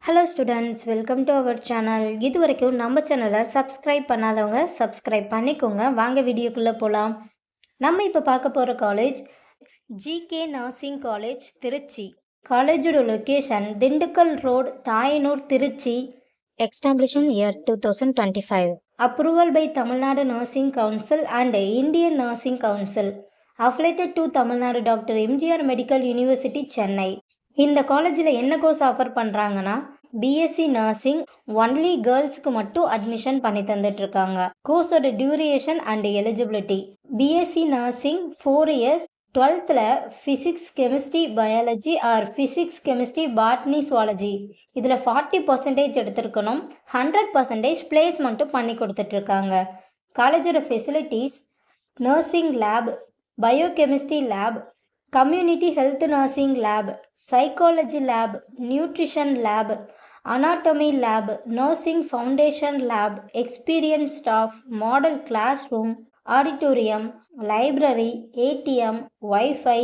Hello students, welcome to our channel. இது வரைக்கும் நம்ம சேனலை சப்ஸ்கிரைப் பண்ணாதவங்க சப்ஸ்கிரைப் பண்ணிக்கோங்க. வாங்க வீடியோக்குள்ளே போகலாம். நம்ம இப்போ பார்க்க போகிற college GK nursing college, Trichy. காலேஜோட location Dindigul road, Thayanur, Trichy. Establishment year 2025. Approval by Tamil Nadu nursing council and Indian nursing council. Affiliated to Tamil Nadu doctor MGR medical university, Chennai. இந்த காலேஜில் என்ன கோர்ஸ் ஆஃபர் பண்ணுறாங்கன்னா, பிஎஸ்சி நர்சிங் ஒன்லி கேர்ள்ஸ்க்கு மட்டும் அட்மிஷன் பண்ணி தந்துட்டுருக்காங்க. கோர்ஸோட duration and eligibility: BSc nursing 4 years, 12th physics, chemistry, biology or physics, chemistry, botany, zoology இதில் 40% எடுத்திருக்கணும். 100% பிளேஸ்மெண்ட்டும் பண்ணி கொடுத்துட்ருக்காங்க. காலேஜோட facilities: nursing lab, biochemistry lab, community health nursing lab, psychology lab, nutrition lab, anatomy lab, nursing foundation lab, experience staff, model classroom, auditorium, library, ATM, wifi,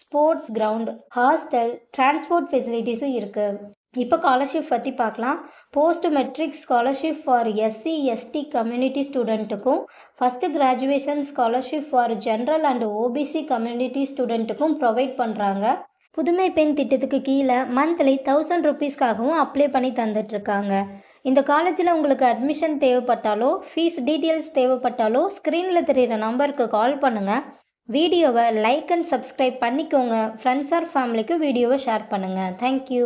sports ground, hostel, transport ஃபெசிலிட்டிஸும் இருக்குது. இப்போ scholarship பற்றி பார்க்கலாம். Post matric scholarship for SC ST community ஸ்டூடெண்ட்டுக்கும், first graduation scholarship for general and OBC community ஸ்டூடெண்ட்டுக்கும் provide பண்ணுறாங்க. புதுமை பெண் திட்டத்துக்கு கீழே மந்த்லி 1000 ருபீஸ்க்காகவும் அப்ளை பண்ணி தந்துட்டுருக்காங்க. இந்த காலேஜில் உங்களுக்கு அட்மிஷன் தேவைப்பட்டாலோ, ஃபீஸ் டீட்டெயில்ஸ் தேவைப்பட்டாலோ ஸ்க்ரீனில் தெரிகிற நம்பருக்கு கால் பண்ணுங்கள். வீடியோவை லைக் அண்ட் சப்ஸ்கிரைப் பண்ணிக்கோங்க. ஃப்ரெண்ட்ஸ் ஆர் ஃபேமிலிக்கு வீடியோவை ஷேர் பண்ணுங்கள். தேங்க்யூ.